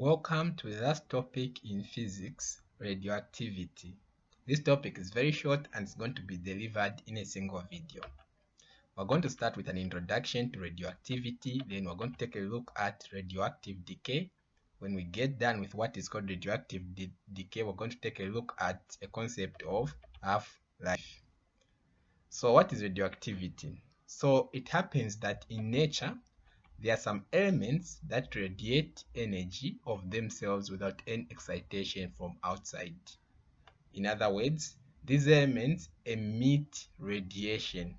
Welcome to the last topic in physics, radioactivity. This topic is very short and it's going to be delivered in a single video. We're going to start with an introduction to radioactivity, then we're going to take a look at radioactive decay. When we get done with what is called radioactive decay, we're going to take a look at a concept of half-life. So what is radioactivity? So it happens that in nature, there are some elements that radiate energy of themselves without any excitation from outside. In other words, these elements emit radiation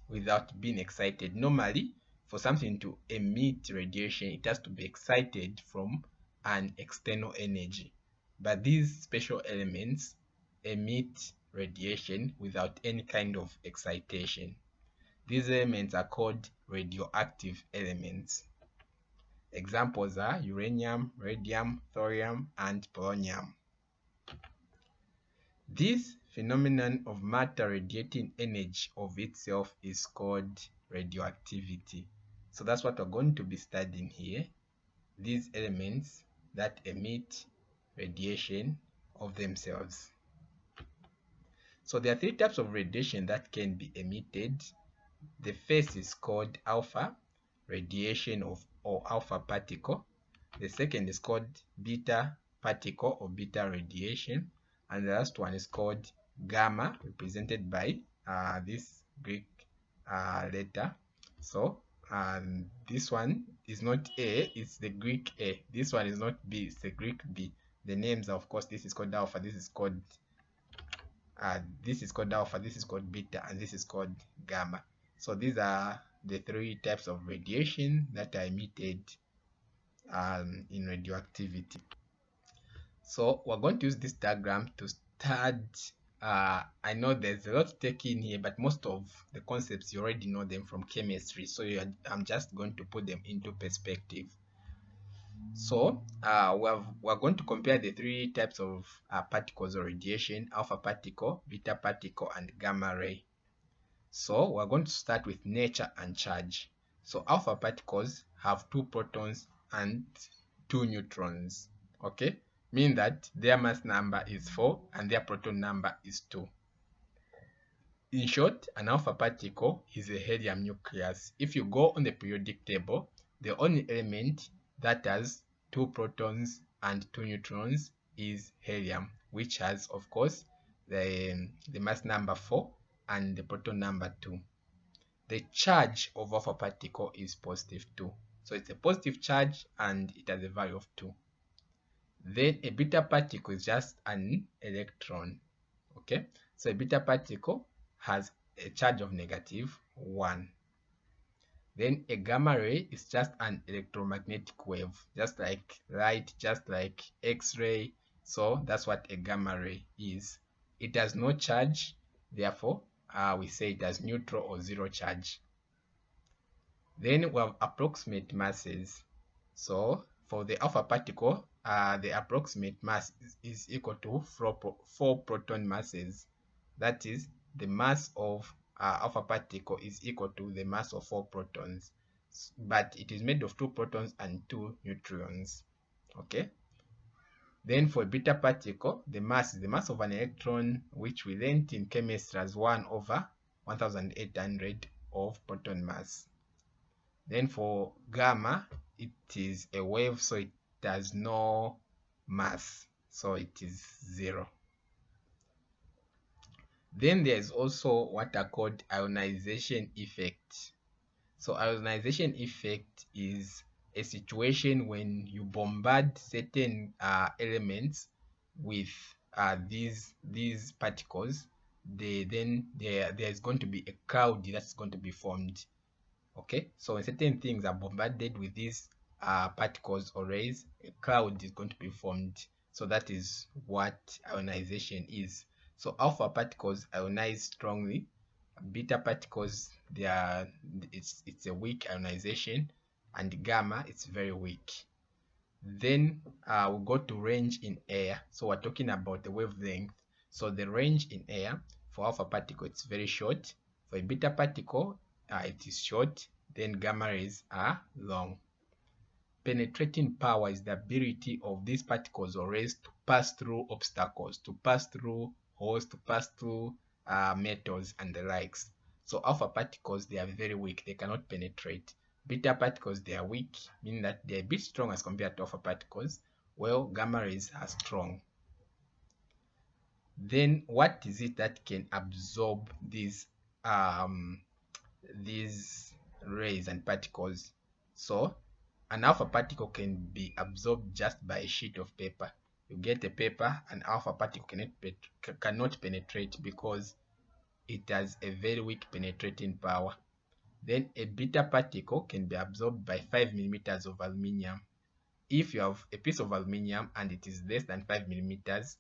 without being excited. Normally, for something to emit radiation, it has to be excited from an external energy. But these special elements emit radiation without any kind of excitation. These elements are called radioactive elements. Examples are uranium, radium, thorium, and polonium. This phenomenon of matter radiating energy of itself is called radioactivity. So that's what we're going to be studying here. These elements that emit radiation of themselves. So there are three types of radiation that can be emitted. The first is called alpha, radiation or alpha particle. The second is called beta particle or beta radiation. And the last one is called gamma, represented by this Greek letter. So this one is not A, it's the Greek A. This one is not B, it's the Greek B. The names are, of course, this is called alpha, this is called alpha, this is called beta, and this is called gamma. So these are the three types of radiation that are emitted in radioactivity. So we're going to use this diagram to start. I know there's a lot to take in here, but most of the concepts you already know them from chemistry, so I'm just going to put them into perspective. So we're going to compare the three types of particles of radiation: alpha particle, beta particle, and gamma ray. So we're going to start with nature and charge. So alpha particles have 2 protons and 2 neutrons. Okay, meaning that their mass number is 4 and their proton number is 2. In short, an alpha particle is a helium nucleus. If you go on the periodic table, the only element that has 2 protons and 2 neutrons is helium, which has, of course, the mass number 4 and the proton number 2. The charge of alpha particle is positive 2. So it's a positive charge and it has a value of 2. Then a beta particle is just an electron. Okay, so a beta particle has a charge of negative 1. Then a gamma ray is just an electromagnetic wave, just like light, just like X-ray. So that's what a gamma ray is. It has no charge, therefore we say it has neutral or zero charge. Then we have approximate masses. So for the alpha particle, the approximate mass is equal to 4 proton masses. That is, the mass of alpha particle is equal to the mass of 4 protons, but it is made of 2 protons and 2 neutrons. Okay. Then for a beta particle, the mass is the mass of an electron, which we learned in chemistry as 1 over 1800 of proton mass. Then for gamma, it is a wave, so it has no mass, so it is 0. Then there is also what are called ionization effect. So ionization effect is a situation when you bombard certain elements with these particles. There is going to be a cloud that's going to be formed. Okay, so when certain things are bombarded with these particles or rays, a cloud is going to be formed. So that is what ionization is. So alpha particles ionize strongly. Beta particles, it's a weak ionization, and gamma, it's very weak. Then we'll go to range in air. So we're talking about the wavelength. So the range in air for alpha particle, it's very short. For a beta particle, it is short. Then gamma rays are long. penetrating power is the ability of these particles or rays to pass through obstacles, to pass through holes, to pass through metals and the likes. So alpha particles, they are very weak, they cannot penetrate. Beta particles, they are weak, meaning that they are a bit strong as compared to alpha particles, while gamma rays are strong. Then what is it that can absorb these rays and particles? So an alpha particle can be absorbed just by a sheet of paper. You get a paper, an alpha particle cannot penetrate because it has a very weak penetrating power. Then a beta particle can be absorbed by 5 millimeters of aluminium. If you have a piece of aluminium and it is less than 5 millimeters,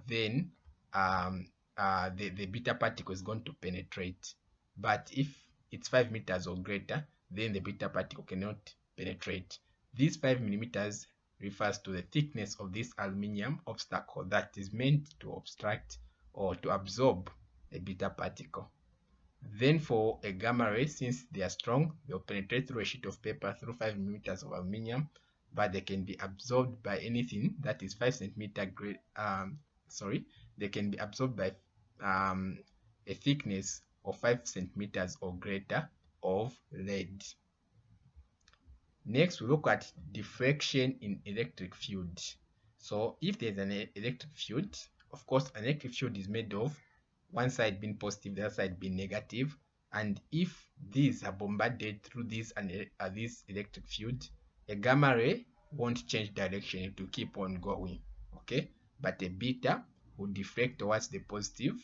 then the beta particle is going to penetrate. But if it's 5 meters or greater, then the beta particle cannot penetrate. This 5 millimeters refers to the thickness of this aluminium obstacle that is meant to obstruct or to absorb a beta particle. Then for a gamma ray, since they are strong, they'll penetrate through a sheet of paper through 5 millimeters of aluminium, but they can be absorbed by anything that is 5 centimeter great. They can be absorbed by a thickness of 5 centimeters or greater of lead. Next, we look at diffraction in electric field. So if there's an electric field, of course, an electric field is made of one side being positive, the other side being negative. And if these are bombarded through this electric field, a gamma ray won't change direction, it will keep on going. Okay, but a beta will deflect towards the positive,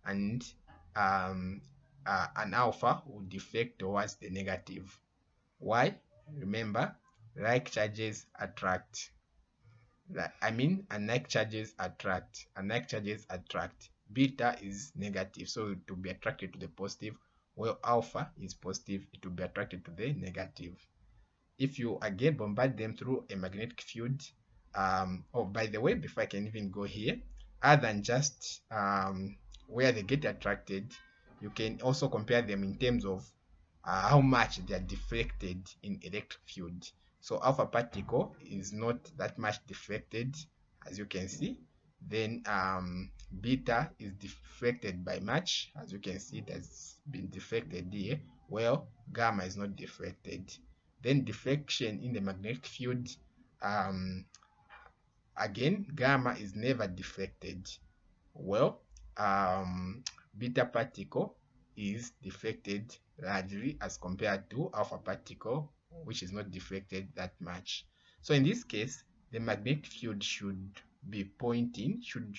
and an alpha will deflect towards the negative. Why? Remember, like charges attract. Unlike charges attract. Unlike charges attract. Beta is negative, so it will be attracted to the positive, while alpha is positive, it will be attracted to the negative. If you again bombard them through a magnetic field, oh, by the way, before I can even go here, other than just where they get attracted, you can also compare them in terms of how much they are deflected in electric field. So alpha particle is not that much deflected, as you can see. Then beta is deflected by much, as you can see, it has been deflected here. Well, gamma is not deflected. Then deflection in the magnetic field, again, gamma is never deflected. Well, beta particle is deflected largely as compared to alpha particle, which is not deflected that much. So in this case, the magnetic field should be pointing, should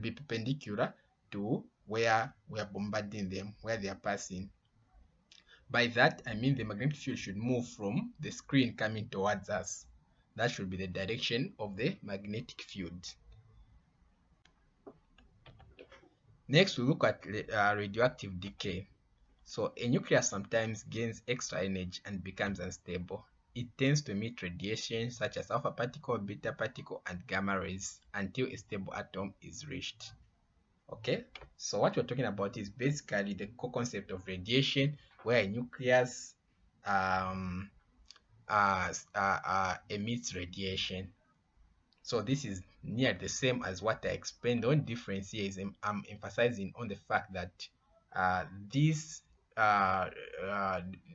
be perpendicular to where we are bombarding them, where they are passing. By that, I mean the magnetic field should move from the screen coming towards us. That should be the direction of the magnetic field. Next, we look at radioactive decay. So a nucleus sometimes gains extra energy and becomes unstable. It tends to emit radiation such as alpha particle, beta particle, and gamma rays until a stable atom is reached. Okay, so what we're talking about is basically the core concept of radiation, where a nucleus emits radiation. So this is near the same as what I explained. The only difference here is I'm emphasizing on the fact that this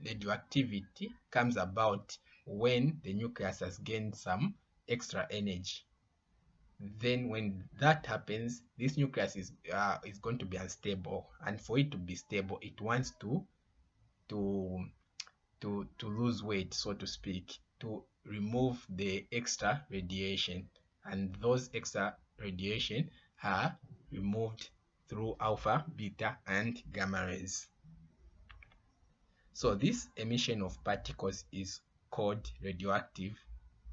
radioactivity comes about when the nucleus has gained some extra energy. Then when that happens, this nucleus is going to be unstable, and for it to be stable, it wants to lose weight, so to speak, to remove the extra radiation, and those extra radiation are removed through alpha, beta, and gamma rays. So this emission of particles is called radioactive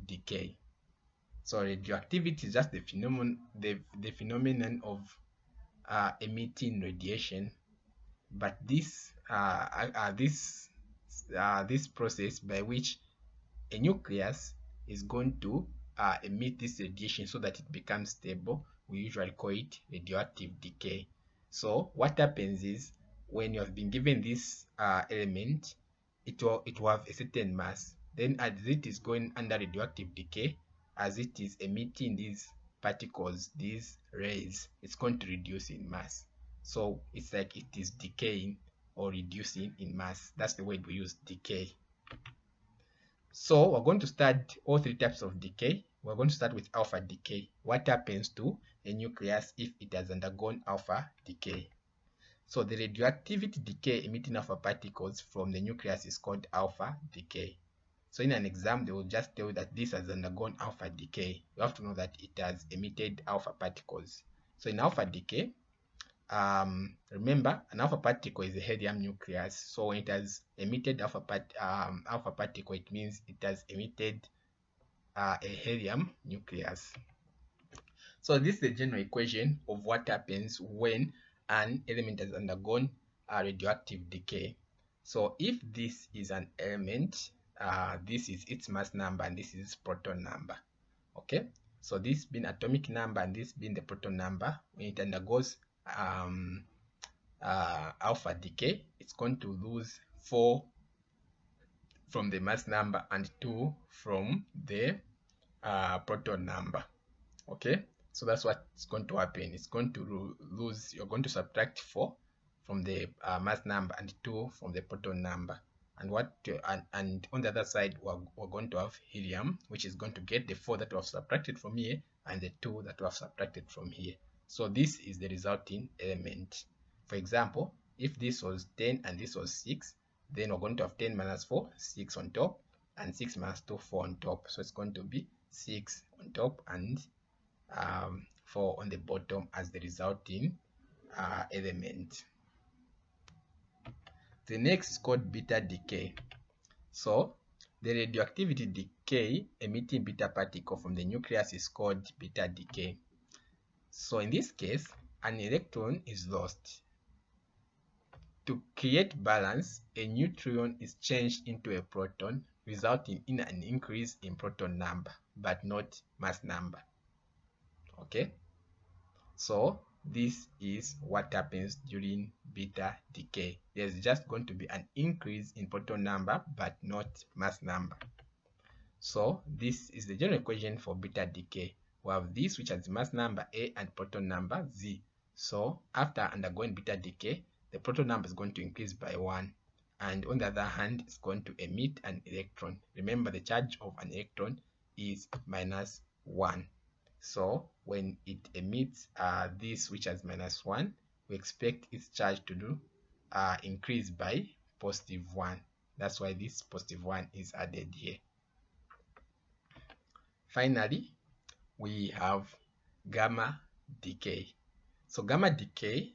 decay. So radioactivity is just the phenomenon of emitting radiation, but this process by which a nucleus is going to emit this radiation so that it becomes stable, we usually call it radioactive decay. So what happens is, when you have been given this element, it will have a certain mass. Then as it is going under radioactive decay, as it is emitting these particles, these rays, it's going to reduce in mass. So it's like it is decaying or reducing in mass. That's the word we use, decay. So we're going to start all three types of decay. We're going to start with alpha decay. What happens to a nucleus if it has undergone alpha decay? So the radioactivity decay emitting alpha particles from the nucleus is called alpha decay. So in an exam, they will just tell you that this has undergone alpha decay. You have to know that it has emitted alpha particles. So in alpha decay, remember, an alpha particle is a helium nucleus. So when it has emitted alpha particle, it means it has emitted a helium nucleus. So this is the general equation of what happens when an element has undergone a radioactive decay. So if this is an element, this is its mass number and this is its proton number. Okay, so this being atomic number and this being the proton number, when it undergoes alpha decay, it's going to lose 4 from the mass number and 2 from the proton number. Okay, so that's what's going to happen. It's going to lose, you're going to subtract 4 from the mass number and 2 from the proton number. And and on the other side, we're going to have helium, which is going to get the 4 that we have subtracted from here and the 2 that we have subtracted from here. So this is the resulting element. For example, if this was 10 and this was 6, then we're going to have 10 minus 4, 6 on top, and 6 minus 2, 4 on top. So it's going to be 6 on top and 4 on the bottom as the resulting element. The next is called beta decay. So the radioactivity decay emitting beta particle from the nucleus is called beta decay. So in this case, an electron is lost. To create balance, a neutron is changed into a proton, resulting in an increase in proton number, but not mass number. Okay, so this is what happens during beta decay. There's just going to be an increase in proton number, but not mass number. So this is the general equation for beta decay. We have this, which has mass number A and proton number Z. So after undergoing beta decay, the proton number is going to increase by 1. And on the other hand, it's going to emit an electron. Remember, the charge of an electron is -1. So when it emits this, which has -1, we expect its charge to increase by +1. That's why this +1 is added here. Finally, we have gamma decay. So gamma decay,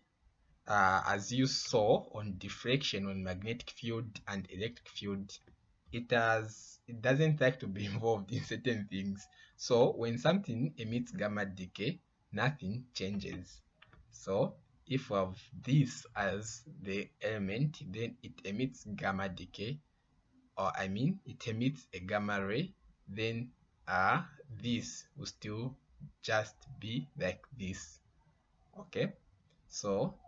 as you saw on diffraction on magnetic field and electric field, it doesn't like to be involved in certain things. So when something emits gamma decay, nothing changes. So if we have this as the element, then it emits gamma decay, or I mean it emits a gamma ray, then this will still just be like this. Okay, so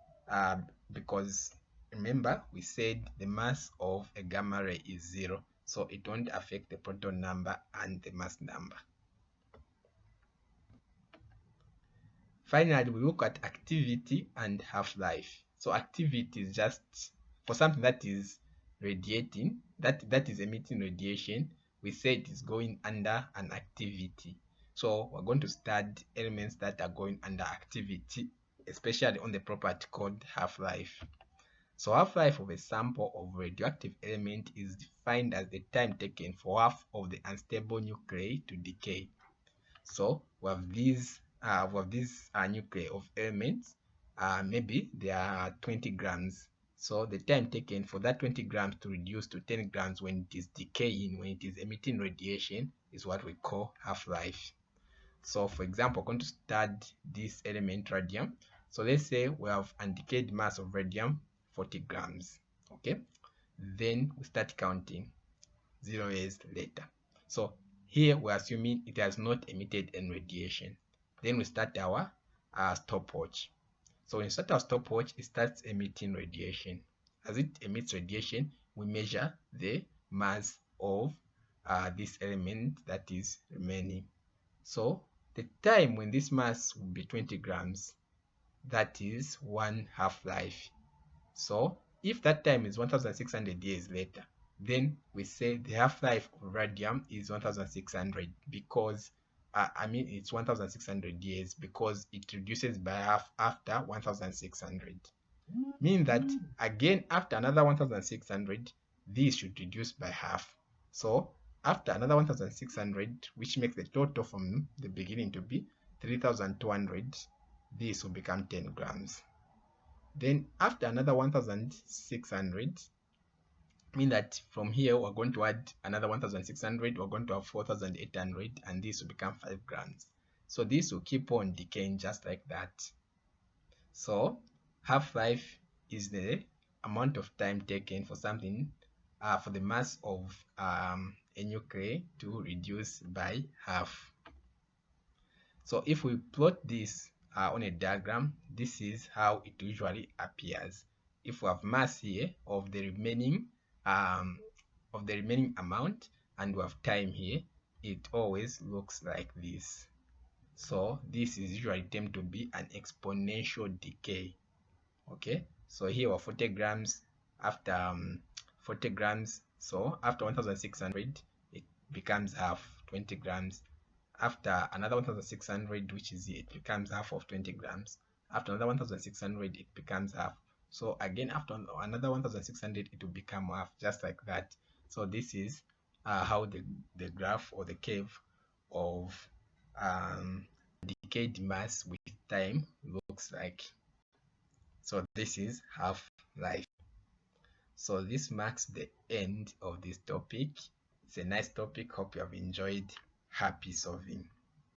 because remember we said the mass of a gamma ray is 0, so it won't affect the proton number and the mass number. Finally, we look at activity and half-life. So activity is just for something that is radiating, that is emitting radiation. We say it is going under an activity. So we're going to study elements that are going under activity, especially on the property called half-life. So half-life of a sample of radioactive element is defined as the time taken for half of the unstable nuclei to decay. So we have these nuclei of elements. Maybe they are 20 grams. So the time taken for that 20 grams to reduce to 10 grams when it is decaying, when it is emitting radiation, is what we call half-life. So for example, we're going to study this element radium. So let's say we have undecayed mass of radium 40 grams. Okay, then we start counting 0 years later. So here we're assuming it has not emitted any radiation. Then we start our stopwatch. So when we start our stopwatch, it starts emitting radiation. As it emits radiation, we measure the mass of this element that is remaining. So the time when this mass will be 20 grams, that is one half-life. So if that time is 1600 years later, then we say the half-life of radium is 1600, because it's 1600 years, because it reduces by half after 1600. Mean that again after another 1600, this should reduce by half. So after another 1600, which makes the total from the beginning to be 3200, this will become 10 grams. Then after another 1600, mean that from here we're going to add another 1600, we're going to have 4800, and this will become 5 grams. So this will keep on decaying just like that. So half-life is the amount of time taken for something, for the mass of a nuclei to reduce by half. So if we plot this on a diagram, this is how it usually appears. If we have mass here of the remaining amount, and we have time here, it always looks like this. So this is usually termed to be an exponential decay. Okay, so here we're 40 grams. After 40 grams, so after 1600, it becomes half, 20 grams. After another 1600, which is it becomes half of 20 grams. After another 1600, it becomes half. So again, after another 1600, it will become half, just like that. So this is how the graph or the curve of decayed mass with time looks like. So this is half-life. So this marks the end of this topic. It's a nice topic. Hope you have enjoyed. Happy solving.